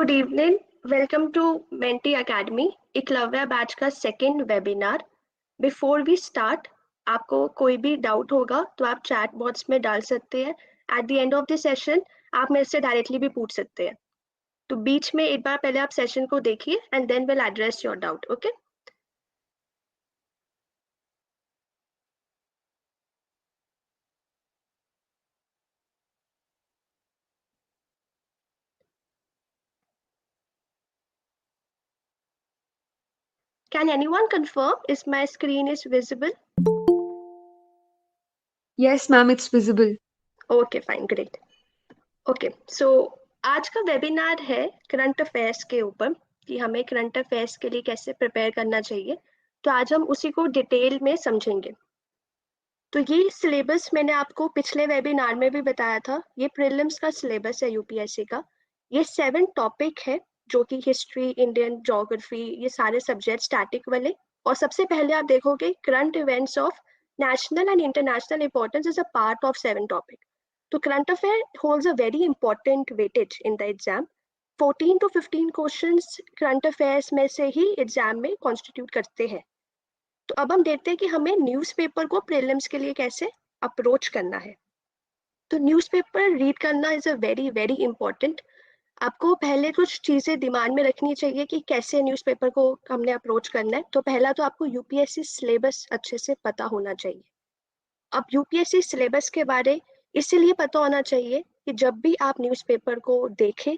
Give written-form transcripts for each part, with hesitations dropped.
Good evening. Welcome to Mentee academy Eklavya batch का second webinar. Before we start, आपको कोई भी डाउट होगा तो आप चैट बॉक्स में डाल सकते हैं। At the end of the session आप मेरे से डायरेक्टली भी पूछ सकते हैं। तो बीच में एक बार पहले आप सेशन को देखिए and then will address your doubt. Okay, can anyone confirm is my screen is visible? Yes, ma'am, it's visible. Okay, fine, great. Okay, so आज का वेबिनार है करंट अफेयर्स के ऊपर कि हमें करंट अफेयर्स के लिए कैसे प्रिपेयर करना चाहिए। तो आज हम उसी को डिटेल में समझेंगे। तो ये सिलेबस मैंने आपको पिछले वेबिनार में भी बताया था। ये प्रीलिम्स का सिलेबस है यूपीएससी का। ये 7 टॉपिक है जो कि हिस्ट्री, इंडियन ज्योग्राफी, ये सारे सब्जेक्ट स्टैटिक वाले। और सबसे पहले आप देखोगे current events of national and international importance is a part of 7 topic. तो current affair holds a very important weightage in the exam. 14 to 15 questions current affairs में से ही एग्जाम में कॉन्स्टिट्यूट करते हैं। तो अब हम देखते हैं कि हमें न्यूज़पेपर को प्रीलिम्स के लिए कैसे अप्रोच करना है। तो न्यूज़पेपर रीड करना is a very very important. आपको पहले कुछ चीजें दिमाग में रखनी चाहिए कि कैसे न्यूज़पेपर को हमने अप्रोच करना है। तो पहला तो आपको यूपीएससी सिलेबस अच्छे से पता होना चाहिए। अब यूपीएससी सिलेबस के बारे इसीलिए पता होना चाहिए कि जब भी आप न्यूज़पेपर को देखें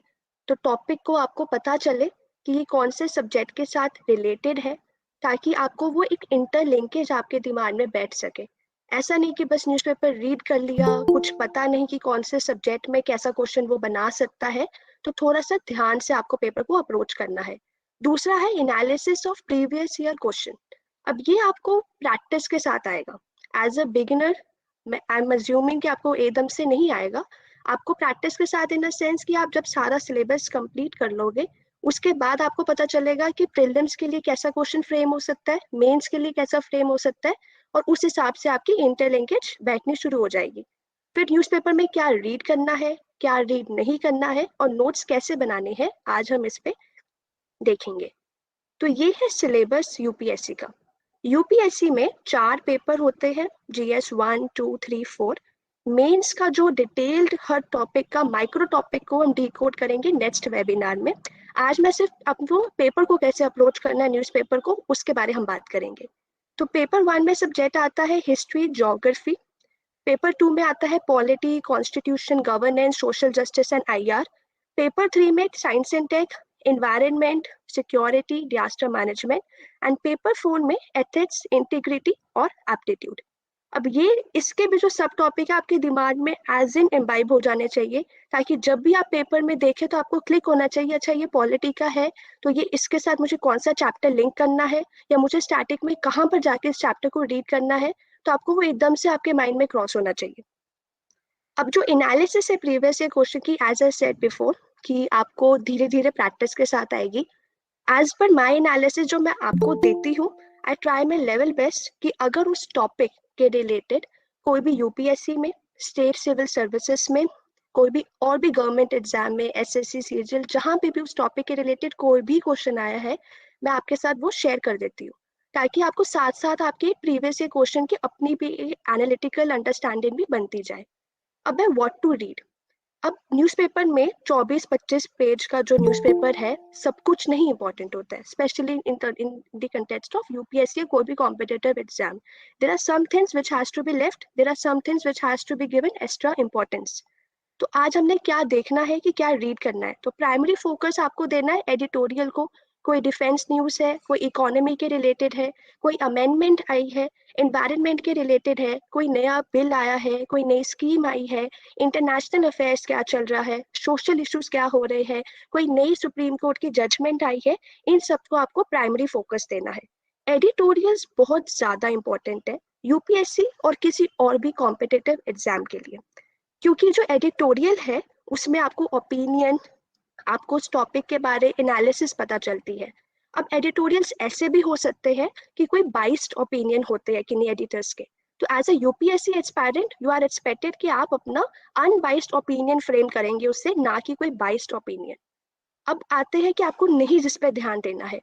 तो टॉपिक को आपको पता चले कि ये कौन से सब्जेक्ट के साथ रिलेटेड है, ताकि आपको वो एक इंटरलिंकेज आपके दिमाग में बैठ सके। ऐसा नहीं कि बस न्यूज़पेपर रीड कर लिया, कुछ पता नहीं कि कौन से सब्जेक्ट में कैसा क्वेश्चन वो बना सकता है। तो थोड़ा सा ध्यान से आपको पेपर को अप्रोच करना है। दूसरा है analysis of previous year question. अब ये आपको प्रैक्टिस के साथ आएगा। As a beginner I am assuming कि आपको एकदम से नहीं आएगा। आपको प्रैक्टिस के साथ इन द सेंस कि आप जब सारा सिलेबस कंप्लीट कर लोगे उसके बाद आपको पता चलेगा कि प्रीलिम्स के लिए कैसा क्वेश्चन फ्रेम हो सकता है, मेंस के लिए कैसा फ्रेम हो सकता है, और उस हिसाब से आपकी इंटरलिंकेज बैठनी शुरू हो जाएगी। फिर न्यूज़पेपर में क्या रीड करना है, क्या रीड नहीं करना है, और नोट्स कैसे बनाने हैं, आज हम इस पे देखेंगे। तो ये है सिलेबस यूपीएससी का। यूपीएससी में 4 पेपर होते हैं, जीएस 1, 2, 3, 4। मेंस का जो डिटेल्ड हर टॉपिक का माइक्रो टॉपिक को हम डिकोड करेंगे नेक्स्ट वेबिनार में। आज मैं सिर्फ आपको पेपर को कैसे अप्रोच करना है न्यूज़पेपर को उसके बारे हम बात करेंगे। तो पेपर 1 में सब्जेक्ट आता है हिस्ट्री ज्योग्राफी। पेपर 2 में आता है polity, constitution, governance, social justice and IR. Paper 3 में science and tech, environment, security, disaster management. And paper 4 में एथिक्स, इंटीग्रिटी और एप्टीट्यूड। अब ये इसके भी जो सब टॉपिक है आपके दिमाग में एज इन इम्बाइब हो जाने चाहिए, ताकि जब भी आप पेपर में देखें तो आपको क्लिक होना चाहिए, अच्छा ये पॉलिटी का है तो ये इसके साथ मुझे कौन सा चैप्टर लिंक करना है, या मुझे स्टैटिक में कहाँ पर जाके इस चैप्टर को रीड करना है। तो आपको वो एकदम से आपके माइंड में क्रॉस होना चाहिए। अब जो एनालिसिस है प्रीवियस ईयर क्वेश्चन की, एज आई सेड बिफोर, कि आपको धीरे धीरे प्रैक्टिस के साथ आएगी। एज पर माई एनालिसिस जो मैं आपको देती हूँ, I try my level best कि अगर उस टॉपिक के रिलेटेड कोई भी यूपीएससी में, स्टेट सिविल सर्विसेज में, कोई भी और भी गवर्नमेंट एग्जाम में, एसएससी, सीजीएल, जहाँ पे भी उस टॉपिक के रिलेटेड कोई भी क्वेश्चन आया है, मैं आपके साथ वो शेयर कर देती हूँ, ताकि आपको साथ साथ आपके प्रीवियस ईयर क्वेश्चन की अपनी भी एनालिटिकल अंडरस्टैंडिंग भी बनती जाए। अब है व्हाट टू रीड। अब न्यूज़पेपर में 24-25 पेज का जो न्यूज़पेपर है, सब कुछ नहीं इंपॉर्टेंट होता है, specially in the context of UPSC या कोई भी competitive exam. There are some things which has to be left, there are some things which has to be given extra importance. तो आज हमने क्या देखना है कि क्या रीड करना है। तो प्राइमरी फोकस आपको देना है एडिटोरियल को। कोई डिफेंस न्यूज है, कोई इकोनॉमी के रिलेटेड है, कोई अमेंडमेंट आई है, एनवायरनमेंट के रिलेटेड है, कोई नया बिल आया है, कोई नई स्कीम आई है, इंटरनेशनल अफेयर्स क्या चल रहा है, सोशल इश्यूज क्या हो रहे हैं, कोई नई सुप्रीम कोर्ट की जजमेंट आई है, इन सबको आपको प्राइमरी फोकस देना है। एडिटोरियल्स बहुत ज्यादा इंपॉर्टेंट है यूपीएससी और किसी और भी कॉम्पिटिटिव एग्जाम के लिए, क्योंकि जो एडिटोरियल है उसमें आपको ओपिनियन, आपको उस टॉपिक के बारे एनालिसिस पता चलती है। अब एडिटोरियल्स ऐसे भी हो सकते हैं कि कोई बाइस्ड ओपिनियन होते हैं किन्हीं एडिटर्स के। तो as a UPSC aspirant you are expected कि आप अपना अनबाइस्ड ओपिनियन फ्रेम करेंगे उससे, ना कि कोई बाइस्ड ओपिनियन। अब आते हैं कि आपको नहीं जिस पे ध्यान देना है।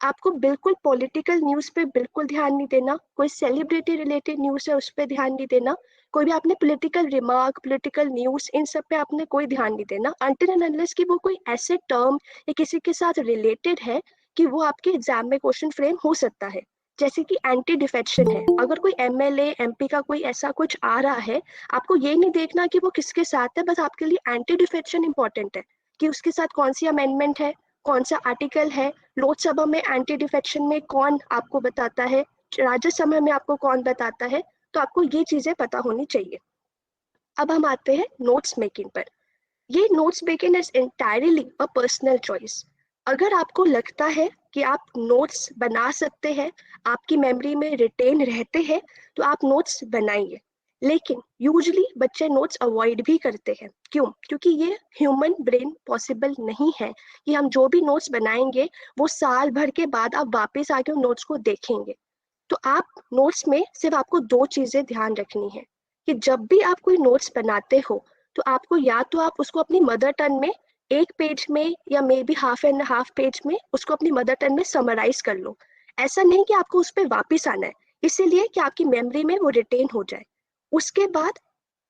आपको बिल्कुल पॉलिटिकल न्यूज पे बिल्कुल ध्यान नहीं देना, कोई सेलिब्रिटी रिलेटेड न्यूज है उस पे ध्यान नहीं देना, कोई भी आपने पॉलिटिकल रिमार्क, पॉलिटिकल न्यूज, इन सब पे आपने कोई ध्यान नहीं देना अनटिल एंड अनलेस कि वो कोई ऐसे टर्म या किसी के साथ रिलेटेड है कि वो आपके एग्जाम में क्वेश्चन फ्रेम हो सकता है। जैसे कि एंटी डिफेक्शन है, अगर कोई एमएलए एमपी का कोई ऐसा कुछ आ रहा है, आपको ये नहीं देखना कि वो किसके साथ है, बस आपके लिए एंटी डिफेक्शन इंपॉर्टेंट है कि उसके साथ कौन सी अमेंडमेंट है, कौन सा आर्टिकल है, लोकसभा में एंटी डिफेक्शन में कौन आपको बताता है, राज्यसभा में आपको कौन बताता है। तो आपको ये चीजें पता होनी चाहिए। अब हम आते हैं नोट्स मेकिंग पर। ये notes making is entirely a personal choice. अगर आपको लगता है कि आप नोट्स बना सकते हैं, आपकी मेमोरी में रिटेन रहते हैं, तो आप नोट्स बनाइए। लेकिन यूजली बच्चे नोट्स अवॉइड भी करते हैं। क्यों? क्योंकि ये ह्यूमन ब्रेन पॉसिबल नहीं है कि हम जो भी नोट्स बनाएंगे वो साल भर के बाद आप वापस आके उन नोट्स को देखेंगे। तो आप नोट्स में सिर्फ आपको दो चीजें ध्यान रखनी है कि जब भी आप कोई नोट्स बनाते हो, तो आपको या तो आप उसको अपनी मदर टंग में एक पेज में या may be half and half page में उसको अपनी मदर टंग में समराइज कर लो। ऐसा नहीं कि आपको उस पर वापिस आना है, इसीलिए कि आपकी मेमोरी में वो रिटेन हो जाए। उसके बाद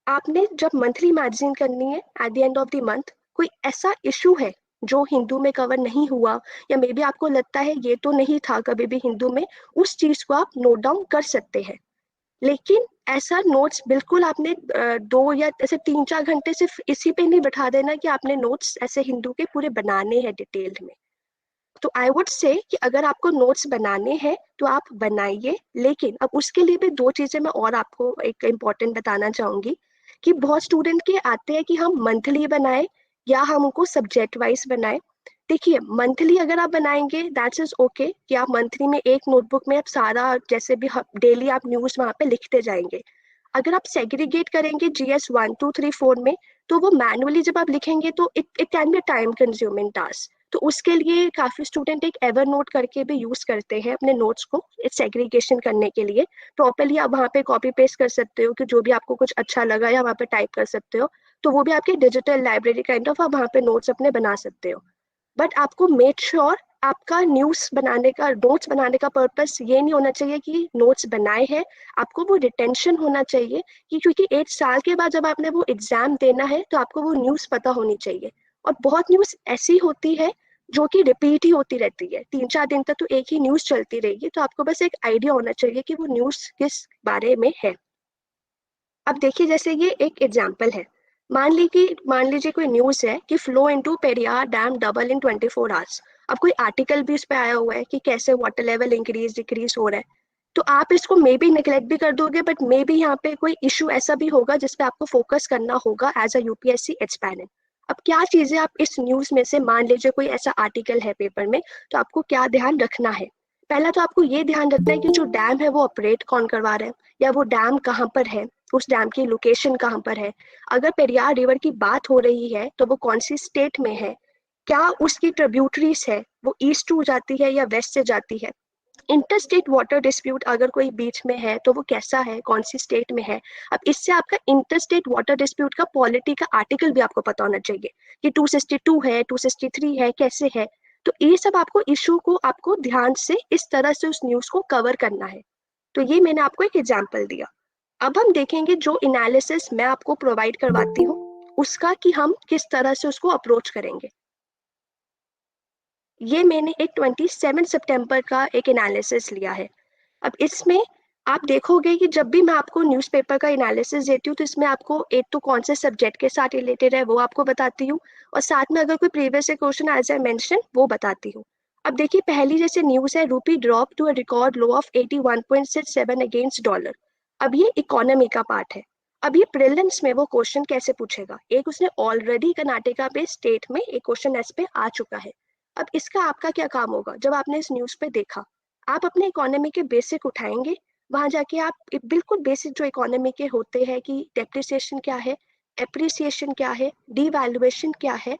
आपने जब मंथली मैगजीन करनी है at the end of the month, कोई ऐसा इशू है जो हिंदू में कवर नहीं हुआ, या मे बी आपको लगता है ये तो नहीं था कभी भी हिंदू में, उस चीज को आप नोट डाउन कर सकते हैं। लेकिन ऐसा नोट्स बिल्कुल आपने 2 या ऐसे 3-4 घंटे सिर्फ इसी पे नहीं बैठा देना कि आपने नोट्स ऐसे हिंदू के पूरे बनाने हैं डिटेल्ड में। तो आई वुड से कि अगर आपको नोट्स बनाने हैं तो आप बनाइए, लेकिन अब उसके लिए भी दो चीजें मैं और आपको एक इम्पॉर्टेंट बताना चाहूंगी कि बहुत स्टूडेंट के आते हैं कि हम मंथली बनाए या हम उनको सब्जेक्ट वाइज बनाए। देखिए, मंथली अगर आप बनाएंगे दैट्स इज ओके कि आप मंथली में एक नोटबुक में आप सारा जैसे भी डेली आप न्यूज वहां पे लिखते जाएंगे। अगर आप सेग्रीगेट करेंगे GS 1 2 3 4 में, तो वो मैनुअली जब आप लिखेंगे तो it can be time consuming task. तो उसके लिए काफी स्टूडेंट एक एवर नोट करके भी यूज करते हैं अपने नोट्स को सेग्रीगेशन करने के लिए। प्रॉपरली आप वहाँ पे कॉपी पेस्ट कर सकते हो कि जो भी आपको कुछ अच्छा लगा या वहाँ पे टाइप कर सकते हो। तो वो भी आपकी डिजिटल लाइब्रेरी काइंड ऑफ आप वहाँ पे नोट्स अपने बना सकते हो। बट आपको मेक श्योर आपका न्यूज बनाने का, नोट्स बनाने का पर्पस ये नहीं होना चाहिए कि नोट्स बनाए हैं, आपको वो रिटेंशन होना चाहिए कि क्योंकि 1 साल के बाद जब आपने वो एग्जाम देना है तो आपको वो न्यूज पता होनी चाहिए। और बहुत न्यूज ऐसी होती है जो कि रिपीट ही होती रहती है, 3-4 दिन तक तो एक ही न्यूज चलती रहेगी, तो आपको बस एक आइडिया होना चाहिए कि वो न्यूज किस बारे में है। अब देखिए, जैसे ये एक एग्जाम्पल है। मान लीजिए कोई न्यूज है कि flow into Periyar dam double in 24 hours. अब कोई आर्टिकल भी उस पर आया हुआ है कि कैसे वाटर लेवल इंक्रीज डिक्रीज हो रहा है। तो आप इसको मे बी निगलेक्ट भी कर दोगे, बट मे बी यहाँ पे कोई इशू ऐसा भी होगा जिसपे आपको फोकस करना होगा एज अ यूपीएससी एस्पायरेंट। अब क्या चीजें आप इस न्यूज में से, मान लीजिए कोई ऐसा आर्टिकल है पेपर में, तो आपको क्या ध्यान रखना है। पहला तो आपको ये ध्यान रखना है कि जो डैम है वो ऑपरेट कौन करवा रहा है, या वो डैम कहाँ पर है, उस डैम की लोकेशन कहाँ पर है। अगर पेरियार रिवर की बात हो रही है तो वो कौन सी स्टेट में है, क्या उसकी ट्रिब्यूटरीज है वो ईस्ट टू जाती है या वेस्ट से जाती है। इंटरस्टेट वाटर डिस्प्यूट अगर कोई बीच में है तो वो कैसा है, कौन सी स्टेट में है। अब इससे आपका इंटरस्टेट वाटर डिस्प्यूट का पॉलिटी का आर्टिकल भी आपको पता होना चाहिए कि 262 है, 263 है, कैसे है। तो ये सब आपको इशू को आपको ध्यान से इस तरह से उस न्यूज को कवर करना है। तो ये मैंने आपको एक एग्जाम्पल दिया। अब हम देखेंगे जो एनालिसिस मैं आपको प्रोवाइड करवाती हूँ उसका कि हम किस तरह से उसको अप्रोच करेंगे। ये मैंने एक 27 सितंबर का एक एनालिसिस लिया है। अब इसमें आप देखोगे कि जब भी मैं आपको न्यूज़पेपर का एनालिसिस देती हूँ तो इसमें आपको एक तो कौन से सब्जेक्ट के साथ रिलेटेड है वो आपको बताती हूँ, और साथ में अगर कोई previous question as I mention वो बताती हूँ। अब देखिए, पहली जैसे न्यूज़ है, rupee drop to a record low of 81.67 against dollar. अब ये इकोनॉमी का पार्ट है। अब ये प्रीलिम्स में वो क्वेश्चन कैसे पूछेगा, एक उसने ऑलरेडी कर्नाटका पे स्टेट में एक क्वेश्चन एस पे आ चुका है। अब इसका आपका क्या काम होगा, जब आपने इस न्यूज़ पे देखा, आप अपने इकोनॉमी के बेसिक उठाएंगे। वहां जाके आप बिल्कुल बेसिक जो इकोनॉमी के होते हैं कि डेप्रिसिएशन क्या है, एप्रिसिएशन क्या है, डीवैल्यूएशन क्या है,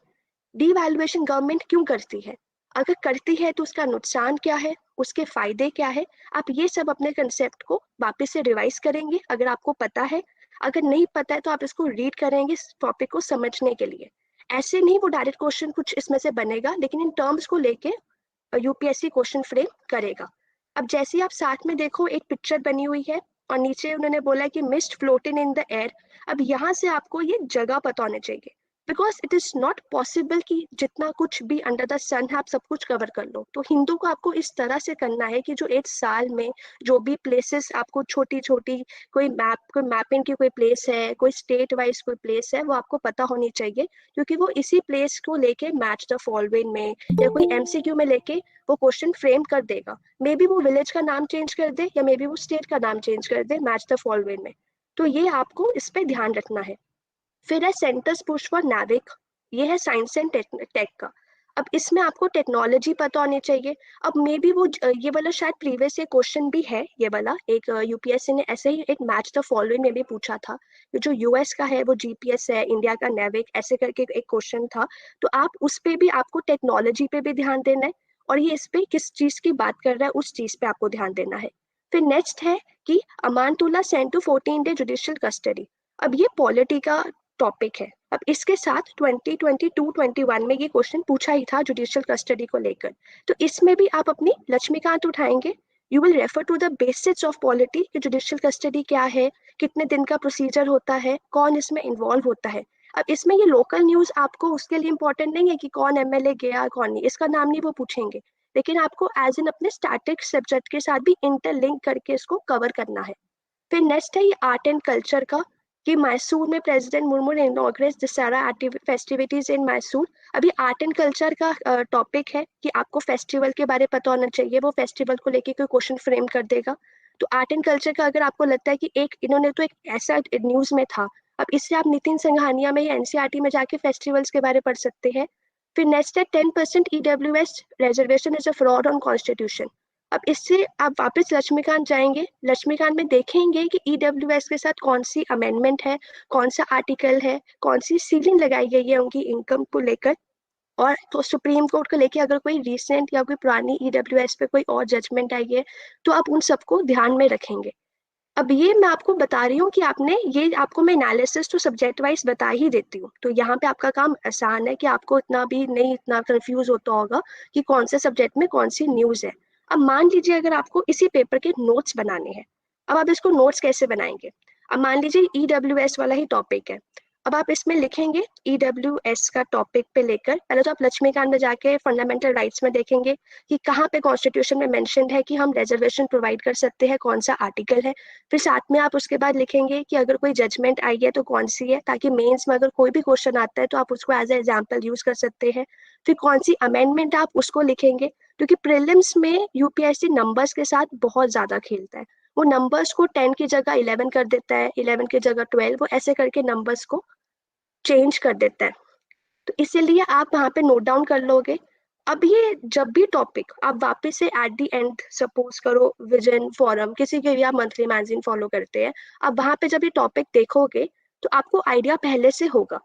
डीवैल्यूएशन गवर्नमेंट क्यों करती है, अगर करती है तो उसका नुकसान क्या है, उसके फायदे क्या है। आप ये सब अपने कंसेप्ट को वापस से रिवाइज करेंगे अगर आपको पता है। अगर नहीं पता है तो आप इसको रीड करेंगे इस टॉपिक को समझने के लिए। ऐसे नहीं वो डायरेक्ट क्वेश्चन कुछ इसमें से बनेगा, लेकिन इन टर्म्स को लेके यूपीएससी क्वेश्चन फ्रेम करेगा। अब जैसे ही आप साथ में देखो एक पिक्चर बनी हुई है और नीचे उन्होंने बोला कि mist floating in the air. अब यहाँ से आपको ये जगह पता होनी चाहिए, because it is not possible कि जितना कुछ भी अंडर द सन है आप सब कुछ कवर कर लो। तो हिंदू को आपको इस तरह से करना है कि जो एक साल में जो भी प्लेसेस आपको छोटी छोटी, कोई मैपिंग की कोई प्लेस है, कोई स्टेट वाइज कोई प्लेस है, वो आपको पता होनी चाहिए, क्योंकि वो इसी प्लेस को लेके मैच द फॉलोइंग में या कोई एमसीक्यू में लेके वो क्वेश्चन फ्रेम कर देगा। मे बी वो विलेज का नाम चेंज कर दे या मे बी वो स्टेट का नाम चेंज कर दे मैच द फॉलोइंग में। तो ये आपको इस पे ध्यान रखना है। फिर है सेंटर्स पुश फॉर नाविक, ये है साइंस एंड टेक का। अब इसमें आपको टेक्नोलॉजी पता होनी चाहिए। अब मे बी वो ये वाला शायद प्रीवियस ये क्वेश्चन भी है, ये वाला एक यूपीएससी ने ऐसे ही एक मैच द फॉलोइंग में भी पूछा था। जो यूएस का है वो जीपीएस है, इंडिया का नेविक, ऐसे करके एक क्वेश्चन था। तो आप उस पे भी आपको टेक्नोलॉजी पे भी ध्यान देना है, और ये इस पे किस चीज की बात कर रहा है उस चीज पे आपको ध्यान देना है। फिर नेक्स्ट है कि Amanatullah sent to 14 day judicial custody. अब ये पॉलिटी का टॉपिक है। अब इसके साथ 2022-21 में ये क्वेश्चन पूछा ही था जुडिशियल कस्टडी को लेकर। तो इसमें भी आप अपनी लक्ष्मीकांत उठाएंगे। You will refer to the basics of polity कि जुडिशियल कस्टडी क्या है, कितने दिन का प्रोसीजर होता है, कौन इसमें इन्वॉल्व होता है। अब इसमें ये लोकल न्यूज आपको उसके लिए इंपॉर्टेंट नहीं है कि कौन एमएलए गया कौन नहीं, इसका नाम नहीं वो पूछेंगे, लेकिन आपको एज इन अपने स्टैटिक सब्जेक्ट के साथ भी इंटरलिंक करके इसको कवर करना है। फिर नेक्स्ट है ये आर्ट एंड कल्चर का, कि मैसूर में प्रेसिडेंट मुर्मू ने इनॉग्रेट दशहरा फेस्टिविटीज इन मैसूर। अभी आर्ट एंड कल्चर का टॉपिक है कि आपको फेस्टिवल के बारे में पता होना चाहिए, वो फेस्टिवल को लेके कोई क्वेश्चन फ्रेम कर देगा। तो आर्ट एंड कल्चर का अगर आपको लगता है कि एक इन्होंने तो एक ऐसा न्यूज में था, अब इससे आप नितिन संघानिया में या एनसीईआरटी में जाके फेस्टिवल्स के बारे पढ़ सकते हैं। फिर नेक्स्ट है 10% EWS reservation is a fraud on constitution. अब इससे आप वापस लक्ष्मीकांत जाएंगे, लक्ष्मीकांत में देखेंगे कि ईडब्ल्यूएस के साथ कौन सी अमेंडमेंट है, कौन सा आर्टिकल है, कौन सी सीलिंग लगाई गई है उनकी इनकम को लेकर। और तो सुप्रीम कोर्ट को लेके अगर कोई रिसेंट या कोई पुरानी ईडब्ल्यूएस पे कोई और जजमेंट आई है तो आप उन सबको ध्यान में रखेंगे। अब ये मैं आपको बता रही हूँ कि आपने ये आपको मैं एनालिसिस तो सब्जेक्ट वाइज बता ही देती हूँ, तो यहाँ पे आपका काम आसान है कि आपको इतना भी नहीं इतना कंफ्यूज होता होगा कि कौन से सब्जेक्ट में कौन सी न्यूज है। अब मान लीजिए अगर आपको इसी पेपर के नोट्स बनाने हैं, अब आप इसको नोट्स कैसे बनाएंगे। अब मान लीजिए ईडब्ल्यूएस वाला ही टॉपिक है, अब आप इसमें लिखेंगे ईडब्ल्यूएस का टॉपिक पे लेकर पहले तो आप लक्ष्मीकांत में जाके फंडामेंटल राइट्स में देखेंगे कि कहाँ पे कॉन्स्टिट्यूशन में मेंशन्ड है कि हम रिजर्वेशन प्रोवाइड कर सकते हैं, कौन सा आर्टिकल है। फिर साथ में आप उसके बाद लिखेंगे कि अगर कोई जजमेंट आई है तो कौन सी है, ताकि मेंस में अगर कोई भी क्वेश्चन आता है तो आप उसको एज ए एग्जाम्पल यूज कर सकते हैं। फिर कौन सी अमेंडमेंट आप उसको लिखेंगे, क्योंकि प्रीलिम्स में यूपीएससी नंबर्स के साथ बहुत ज्यादा खेलता है। वो नंबर्स को 10 की जगह 11 कर देता है, 11 की जगह 12, वो ऐसे करके नंबर्स को चेंज कर देता है। तो इसीलिए आप वहां पे नोट डाउन कर लोगे। अब ये जब भी टॉपिक आप वापस से एट द एंड, सपोज करो विजन फोरम किसी के भी आप मंथली मैगजीन फॉलो करते हैं, अब वहां पे जब ये टॉपिक देखोगे तो आपको आइडिया पहले से होगा।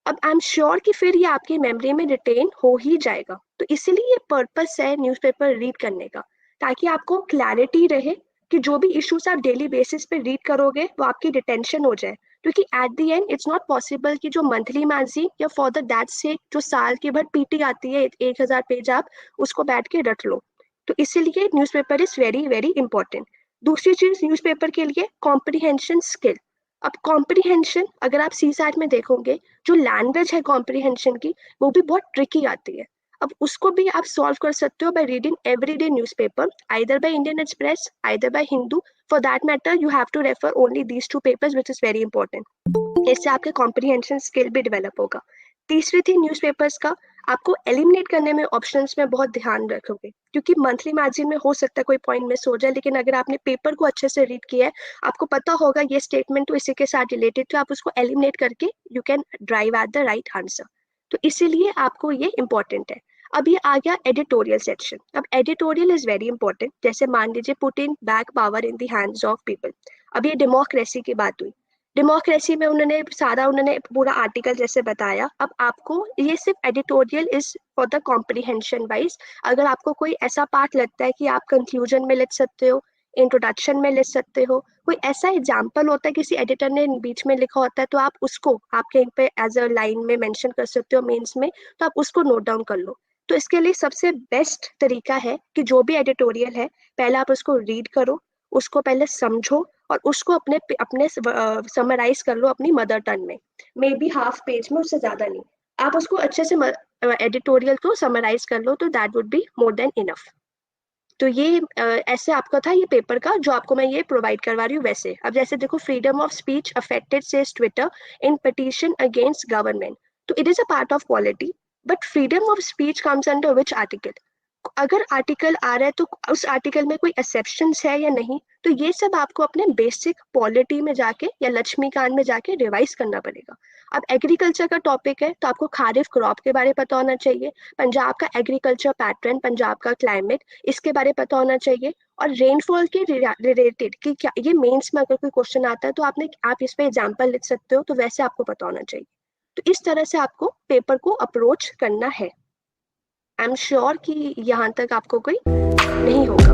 अब आई एम श्योर कि फिर ये आपकी मेमोरी में रिटेन हो ही जाएगा। तो इसीलिए ये पर्पस है न्यूज़पेपर रीड करने का, ताकि आपको क्लैरिटी रहे कि जो भी इश्यूज आप डेली बेसिस पे रीड करोगे वो आपकी डिटेंशन हो जाए। क्योंकि at the end it's not possible कि जो मंथली मैगजीन या फॉर द दैट से जो साल की भर पीटी आती है 1,000 पेज आप उसको बैठ के रट लो। तो इसीलिए newspaper is very very important. दूसरी चीज न्यूज़पेपर के लिए कॉम्प्रिहेंशन स्किल। अब कॉम्प्रिहेंशन अगर आप सी सैट में देखोगे, जो लैंग्वेज है कॉम्प्रिहेंशन की वो भी बहुत ट्रिकी आती है। अब उसको भी आप सॉल्व कर सकते हो by reading everyday newspaper, either by Indian Express, either by Hindu. For that matter you have to refer only these two papers which is very important. इससे आपके कॉम्प्रिहेंशन स्किल भी डेवलप होगा। तीसरी थी न्यूज़पेपर्स का, आपको एलिमिनेट करने में ऑप्शंस में बहुत ध्यान रखोगे, क्योंकि मंथली मैगजीन में हो सकता है कोई पॉइंट मिस हो जाए, लेकिन अगर आपने पेपर को अच्छे से रीड किया है, आपको पता होगा ये स्टेटमेंट तो इसी के साथ रिलेटेड, तो आप उसको एलिमिनेट करके you can drive at the right answer. तो इसीलिए आपको ये इंपॉर्टेंट है। अब ये आ गया एडिटोरियल सेक्शन। अब एडिटोरियल इज वेरी इंपॉर्टेंट। जैसे मान लीजिए put in back power in the hands of people. अब ये डेमोक्रेसी की बात हुई, डेमोक्रेसी में उन्होंने पूरा आर्टिकल जैसे बताया। अब आपको ये सिर्फ editorial is for the comprehension wise. अगर आपको कोई ऐसा पार्ट लगता है कि आप कंक्लूजन में लिख सकते हो इंट्रोडक्शन में लिख सकते हो, कोई ऐसा एग्जाम्पल होता है किसी एडिटर ने बीच में लिखा होता है तो आप उसको आपके इन पे एज अ लाइन में मेंशन कर सकते हो मेंस में, तो आप उसको नोट डाउन कर लो। तो इसके लिए सबसे बेस्ट तरीका है कि जो भी एडिटोरियल है पहले आप उसको रीड करो, उसको पहले समझो और उसको अपने अपने समराइज कर लो अपनी मदर टंग में, मे बी हाफ पेज में, उससे ज्यादा नहीं। आप उसको अच्छे से एडिटोरियल को समराइज कर लो तो that would be more than enough. तो ये ऐसे आपका था ये पेपर का जो आपको मैं ये प्रोवाइड करवा रही हूँ। वैसे अब जैसे देखो, freedom of speech affected says Twitter in petition against government, तो it is a part of polity, but freedom of speech comes under which article? अगर आर्टिकल आ रहा है तो उस आर्टिकल में कोई एक्सेप्शन है या नहीं, तो ये सब आपको अपने बेसिक पॉलिटी में जाके या लक्ष्मीकांत में जाके रिवाइज करना पड़ेगा। अब एग्रीकल्चर का टॉपिक है तो आपको खारिफ क्रॉप के बारे में पता होना चाहिए, पंजाब का एग्रीकल्चर पैटर्न, पंजाब का क्लाइमेट, इसके बारे में पता होना चाहिए, और रेनफॉल के रिलेटेड कि क्या ये मेंस में अगर कोई क्वेश्चन आता है तो आप इस पे एग्जाम्पल लिख सकते हो, तो वैसे आपको पता होना चाहिए। तो इस तरह से आपको पेपर को अप्रोच करना है। आई एम श्योर कि यहाँ तक आपको कोई नहीं होगा।